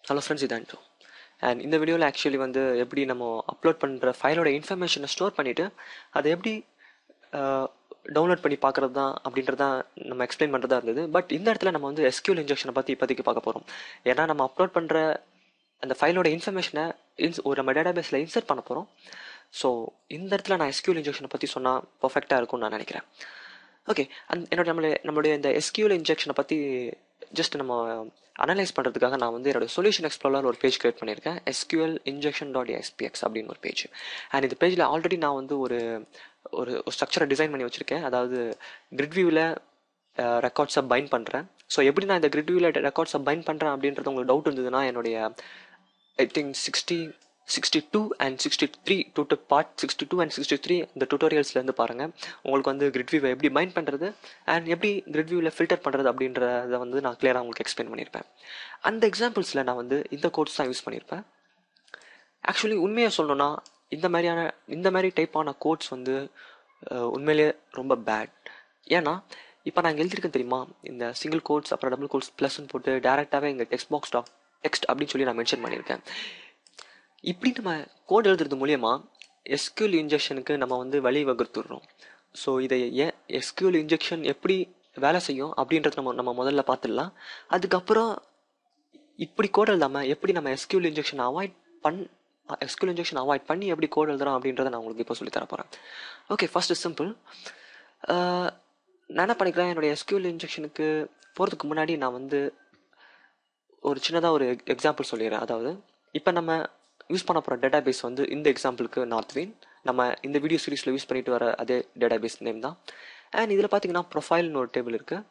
Hello friends, இது ஆண்டோ. And இந்த வீடியோவில் ஆக்சுவலி வந்து எப்படி நம்ம அப்லோட் பண்ணுற ஃபைலோட இன்ஃபர்மேஷனை ஸ்டோர் பண்ணிவிட்டு அதை எப்படி டவுன்லோட் பண்ணி பார்க்குறது தான் அப்படின்றது தான் நம்ம எக்ஸ்பிளைன் பண்ணுறதா இருந்தது. பட் இந்த இடத்துல நம்ம வந்து எஸ்கியூஎல் இன்ஜெக்ஷனை பற்றி இப்போதைக்கு பார்க்க போகிறோம். ஏன்னா நம்ம அப்லோட் பண்ணுற அந்த ஃபைலோட இன்ஃபர்மேஷனை ஒரு நம்ம டேட்டாபேஸில் இன்சர்ட் பண்ண போகிறோம். ஸோ இந்த இடத்துல நான் எஸ்கியூஎல் இன்ஜெக்ஷனை பற்றி சொன்னால் பர்ஃபெக்டாக இருக்கும்னு நான் நினைக்கிறேன். ஓகே, நம்மளுடைய இந்த எஸ்கியூஎல் இன்ஜெக்ஷனை பற்றி ஜஸ்ட் நம்ம அனலைஸ் பண்ணுறதுக்காக நான் வந்து என்னோட சொல்யூஷன் எக்ஸ்ப்ளோரர் ஒரு பேஜ் கிரியேட் பண்ணியிருக்கேன், SQL injection.spx அப்படின்னு ஒரு பேஜ். அண்ட் இந்த பேஜில் ஆல்ரெடி நான் வந்து ஒரு ஸ்ட்ரக்சரை டிசைன் பண்ணி வச்சுருக்கேன். அதாவது கிரிட் வியூவில் ரெக்கார்ட்ஸை பைண்ட் பண்ணுறேன். ஸோ எப்படி நான் இந்த கிரிட் வியூவில் ரெக்கார்ட்ஸை பைண்ட் பண்ணுறேன் அப்படின்றது உங்களுக்கு டவுட் இருந்ததுன்னா என்னுடைய I think 62 and 63 part 62 and 63 இந்த டுட்டோரியல்ஸ்லேருந்து பாருங்கள். உங்களுக்கு வந்து கிரிட் வியூவை எப்படி பைண்ட் பண்ணுறது அண்ட் எப்படி கிரிட் வியூவில் ஃபில்டர் பண்ணுறது அப்படின்றத வந்து நான் கிளியராக உங்களுக்கு எக்ஸ்பிளைன் பண்ணியிருப்பேன். அந்த எக்ஸாம்பிள்ஸில் நான் வந்து இந்த கோட்ஸ் தான் யூஸ் பண்ணியிருப்பேன். ஆக்சுவலி உண்மையாக சொல்லணும்னா இந்த மாதிரி டைப்பான கோட்ஸ் வந்து உண்மையிலேயே ரொம்ப பேட். ஏன்னா இப்போ நான் இங்கே எழுதியிருக்கேன் தெரியுமா, இந்த சிங்கிள் கோட்ஸ் அப்புறம் டபுள் கோட்ஸ் ப்ளஸ்ன்னு போட்டு டேரெக்டாகவே இங்கே டெக்ஸ்ட் அப்படின்னு சொல்லி நான் மென்ஷன் பண்ணியிருக்கேன். இப்படி நம்ம கோட் எழுதுறது மூலியமா எஸ்கியூஎல் இன்ஜெக்ஷனுக்கு நம்ம வந்து வழி வகுத்துடுறோம். ஸோ இதை ஏன் எஸ்கியூஎல் இன்ஜெக்ஷன் எப்படி வேலை செய்யும் அப்படின்றத நம்ம முதல்ல பார்த்துடலாம். அதுக்கப்புறம் இப்படி கோட் எழுதாமல் எப்படி நம்ம எஸ்கியூஎல் இன்ஜெக்ஷன் அவாய்ட் பண்ணி எப்படி கோட் எழுதுறோம் அப்படின்றத நான் உங்களுக்கு இப்போ சொல்லித்தர போகிறேன். Okay, first simple. நான் என்ன பண்ணிக்கிறேன், என்னுடைய எஸ்கியூஎல் இன்ஜெக்ஷனுக்கு போகிறதுக்கு முன்னாடி நான் வந்து ஒரு சின்னதாக ஒரு எக்ஸாம்பிள் சொல்லிடுறேன். அதாவது இப்போ நம்ம யூஸ் பண்ண போகிற டேட்டாபேஸ் வந்து இந்த எக்ஸாம்பிளுக்கு நார்த்வின், நம்ம இந்த வீடியோ சீரீஸில் யூஸ் பண்ணிட்டு வர அதே டேட்டாபேஸ் நேம் தான். அண்ட் இதில் பார்த்தீங்கன்னா ப்ரொஃபைல்னு ஒரு டேபிள் இருக்குது.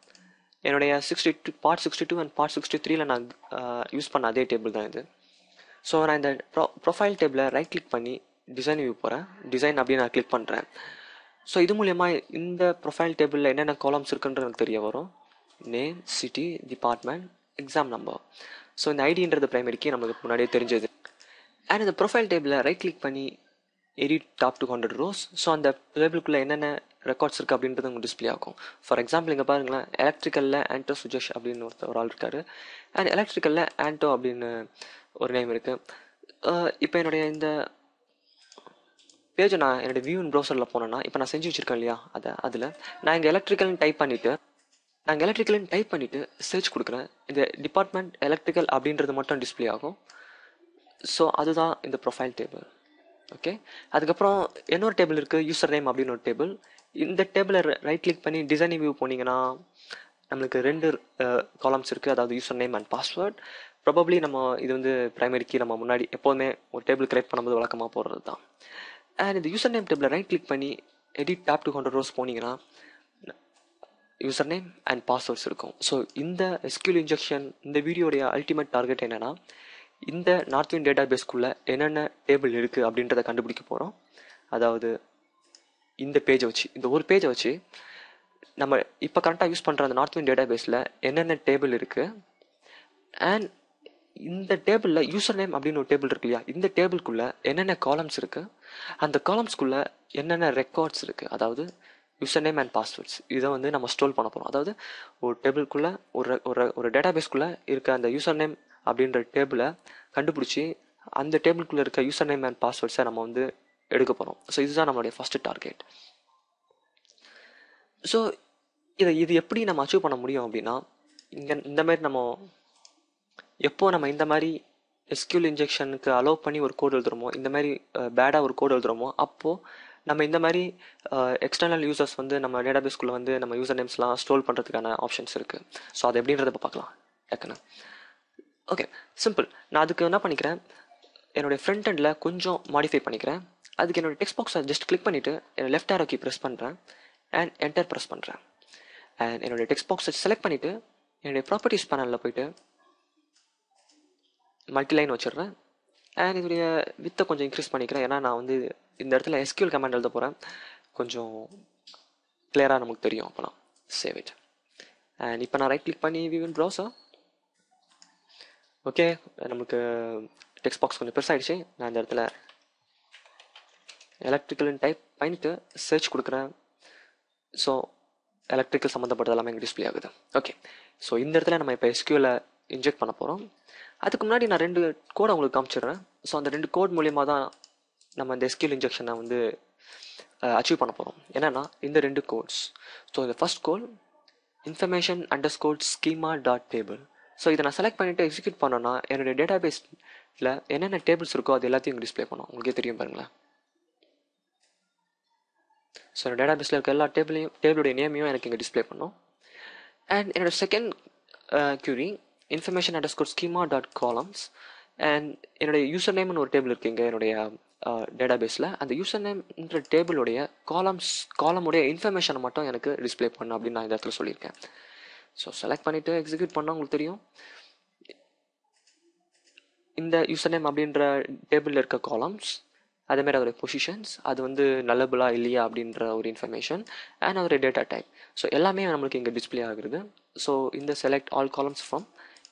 என்னுடைய பார்ட் 62 அண்ட் பார்ட் 63ல் நான் யூஸ் பண்ண அதே டேபிள் தான் இது. ஸோ நான் இந்த ப்ரொஃபைல் டேபிளை ரைட் கிளிக் பண்ணி டிசைன் வியூ போகிறேன். டிசைன் அப்படின்னு நான் கிளிக் பண்ணுறேன். ஸோ இது மூலயமா இந்த ப்ரொஃபைல் டேபிளில் என்னென்ன காலம்ஸ் இருக்குன்றது எனக்கு தெரிய வரும். Name, city, department, exam number. So இந்த ஐடின்றது பிரைமரிக்கு நம்மளுக்கு முன்னாடியே தெரிஞ்சது. அண்ட் இந்த ப்ரொஃபைல் டேபிளை ரைட் கிளிக் பண்ணி edit top to 100 rows. So அந்த டேபிளுக்குள்ளே என்னென்ன ரெக்கார்ட்ஸ் இருக்குது அப்படின்றது உங்களுக்கு டிஸ்பிளே ஆகும். ஃபார் எக்ஸாம்பிள் இங்கே பாருங்களேன், எலக்ட்ரிக்கலில் ஆண்டோ சுஜேஷ் அப்படின்னு ஒரு ஆள் இருக்கார். அண்ட் எலக்ட்ரிக்கலில் ஆண்டோ அப்படின்னு ஒரு நேம் இருக்குது. இப்போ என்னுடைய இந்த பேஜை நான் என்னுடைய வியூ இன் ப்ரௌசரில் போனேன்னா இப்போ நான் செஞ்சு வச்சுருக்கேன் இல்லையா, அதில் நான் இங்கே எலக்ட்ரிக்கல்னு டைப் பண்ணிவிட்டு சர்ச் கொடுக்குறேன். இந்த டிபார்ட்மெண்ட் எலக்ட்ரிக்கல் அப்படின்றது மட்டும் டிஸ்பிளே ஆகும். ஸோ அதுதான் இந்த ப்ரொஃபைல் டேபிள். ஓகே, அதுக்கப்புறம் இன்னொரு டேபிள் இருக்குது, யூசர் நேம் அப்படின்னு ஒரு டேபிள். இந்த டேபிளை ரைட் கிளிக் பண்ணி டிசைன் வியூ போனீங்கன்னா நம்மளுக்கு 2 காலம்ஸ் இருக்குது. அதாவது user name and password. Probably நம்ம இது வந்து பிரைமரிக்கு நம்ம முன்னாடி எப்போதுமே ஒரு டேபிள் கிரியேட் பண்ணும்போது வழக்கமாக போடுறது தான். அண்ட் இந்த யூசர் நேம் டேபிளை ரைட் கிளிக் பண்ணி எடிட் டாப் டு 100 rows போனீங்கன்னா யூசர் நேம் அண்ட் பாஸ்வேர்ட்ஸ் இருக்கும். ஸோ இந்த எஸ்கியூஎல் இன்ஜெக்ஷன் இந்த வீடியோடைய அல்டிமேட் டார்கெட் என்னென்னா, இந்த நார்த்வின் டேட்டாபேஸ்க்குள்ளே என்னென்ன டேபிள் இருக்குது அப்படின்றத கண்டுபிடிக்க போகிறோம். அதாவது இந்த ஒரு பேஜை வச்சு நம்ம இப்போ கரெக்டாக யூஸ் பண்ணுற அந்த நார்த்வின் டேட்டாபேஸில் என்னென்ன டேபிள் இருக்குது அண்ட் இந்த டேபிளில் யூசர் நேம் அப்படின்னு ஒரு டேபிள் இருக்கு இல்லையா, இந்த டேபிள்குள்ளே என்னென்ன காலம்ஸ் இருக்குது, அந்த காலம்ஸ்குள்ளே என்னென்ன ரெக்கார்ட்ஸ் இருக்குது, அதாவது யூசர் நேம் அண்ட் பாஸ்வேர்ட்ஸ். இதை வந்து நம்ம ஸ்டோர் பண்ண போகிறோம். அதாவது ஒரு டேபிள்குள்ளே ஒரு டேட்டாபேஸ்க்குள்ளே இருக்க அந்த யூசர் நேம் அப்படின்ற டேபிளை கண்டுபிடிச்சி அந்த டேபிள்குள்ளே இருக்க யூசர் நேம் அண்ட் பாஸ்வேர்ட்ஸை நம்ம வந்து எடுக்க போகிறோம். ஸோ இதுதான் நம்மளுடைய ஃபஸ்ட்டு டார்கெட். ஸோ இது எப்படி நம்ம அச்சீவ் பண்ண முடியும் அப்படின்னா, இந்த மாதிரி நம்ம இந்த மாதிரி எஸ்கியூஎல் இன்ஜெக்ஷனுக்கு அலோவ் பண்ணி ஒரு கோட் எழுதுகிறோமோ, இந்த மாதிரி பேடாக ஒரு கோட் எழுதுகிறோமோ, அப்போது நம்ம இந்த மாதிரி எக்ஸ்டர்னல் யூசர்ஸ் வந்து நம்ம டேட்டாபேஸ்க்குள்ளே வந்து நம்ம யூசர் நேம்ஸ்லாம் ஸ்டோர் பண்ணுறதுக்கான ஆப்ஷன்ஸ் இருக்குது. ஸோ அது எப்படின்றத இப்போ பார்க்கலாம் டக்குன்னு. Okay, simple. நான் அதுக்கு என்ன பண்ணிக்கிறேன், என்னுடைய ஃப்ரண்ட் எண்டில் கொஞ்சம் மாடிஃபை பண்ணிக்கிறேன். அதுக்கு என்னோடய டெக்ஸ்ட் பாக்ஸை ஜஸ்ட் கிளிக் பண்ணிவிட்டு என்னோட லெஃப்ட் ஆரோ கீ ப்ரெஸ் பண்ணுறேன் அண்ட் என்டர் ப்ரெஸ் பண்ணுறேன். அண்ட் என்னுடைய டெக்ஸ்ட் பாக்ஸை செலக்ட் பண்ணிவிட்டு என்னுடைய ப்ராப்பர்ட்டிஸ் பேனலில் போய்ட்டு மல்டி லைன் வச்சிடுறேன். அண்ட் இதோடைய வித்தை கொஞ்சம் இன்க்ரீஸ் பண்ணிக்கிறேன். ஏன்னா நான் வந்து இந்த இடத்துல எஸ்கியூஎல் கமாண்ட் எழுத போகிறேன், கொஞ்சம் கிளியராக நமக்கு தெரியும். அப்போலாம் சேவ் இட். அண்ட் இப்போ நான் ரைட் கிளிக் பண்ணி வியூ இன் ப்ரௌசர். ஓகே, நமக்கு டெக்ஸ்ட் பாக்ஸ் கொஞ்சம் பெருசாகிடுச்சு. நான் இந்த இடத்துல எலக்ட்ரிக்கல்னு டைப் பண்ணிட்டு சர்ச் கொடுக்குறேன். ஸோ எலக்ட்ரிக்கல் சம்மந்தப்பட்டது எல்லாமே இங்கே டிஸ்பிளே ஆகுது. ஓகே, ஸோ இந்த இடத்துல நம்ம இப்போ எஸ்கியூஎல் இன்ஜெக்ட் பண்ண போகிறோம். அதுக்கு முன்னாடி நான் 2 கோடை உங்களுக்கு காமிச்சிடுறேன். ஸோ அந்த 2 கோட் மூலியமாக தான் நம்ம இந்த SQL இன்ஜெக்ஷனை வந்து அச்சீவ் பண்ண போகிறோம். என்னென்னா இந்த 2 கோட்ஸ். ஸோ இந்த ஃபர்ஸ்ட் கோட் information_schema.table. ஸோ இதை நான் செலக்ட் பண்ணிவிட்டு எக்ஸிக்யூட் பண்ணோன்னா என்னுடைய டேட்டா பேஸில் என்னென்ன டேபிள்ஸ் இருக்கோ அது எல்லாத்தையும் இங்கே டிஸ்பிளே பண்ணும். உங்களுக்கே தெரியும் பாருங்களேன். ஸோ என்னோட டேட்டா பேஸில் இருக்க எல்லா டேபிளுடைய நேமையும் எனக்கு இங்கே டிஸ்பிளே பண்ணும். அண்ட் என்னோட செகண்ட் query information_schema.columns. அண்ட் என்னுடைய யூசர் நேம்னு ஒரு டேபிள் இருக்குது இங்கே என்னுடைய டேட்டா பேஸில். அந்த யூசர் நேம்ன்ற டேபிளுடைய காலமுடைய இன்ஃபர்மேஷனை மட்டும் எனக்கு டிஸ்பிளே பண்ணும் அப்படின்னு நான் இந்த இடத்துல சொல்லியிருக்கேன். ஸோ செலக்ட் பண்ணிவிட்டு எக்ஸிக்யூட் பண்ணால் உங்களுக்கு தெரியும் இந்த யூசர் நேம் அப்படின்ற டேபிளில் இருக்க காலம்ஸ், அதேமாதிரி அதோடைய பொசிஷன்ஸ், அது வந்து நல்லபிளா இல்லையா அப்படின்ற ஒரு இன்ஃபர்மேஷன், அண்ட் அதோடைய டேட்டா டைப். ஸோ எல்லாமே நம்மளுக்கு இங்கே டிஸ்பிளே ஆகுது. ஸோ இந்த select all columns from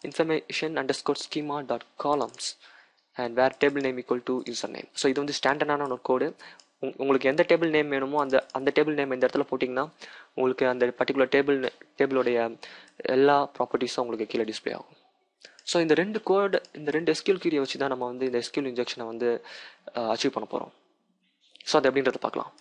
information_schema.columns and where table name equal to username. So இது வந்து ஸ்டாண்டர்டான ஒரு கோடு. உங்களுக்கு எந்த டேபிள் நேம் வேணுமோ அந்த டேபிள் நேம் இந்த இடத்துல போட்டிங்கன்னா உங்களுக்கு அந்த பர்டிகுலர் டேபிளோடைய எல்லா ப்ராப்பர்ட்டிஸும் உங்களுக்கு கீழே டிஸ்பிளே ஆகும். ஸோ இந்த 2 கோட், இந்த 2 SQL query வச்சு தான் நம்ம வந்து இந்த SQL இன்ஜெக்ஷனை வந்து அச்சீவ் பண்ண போகிறோம். ஸோ அது எப்படின்றத பார்க்கலாம்.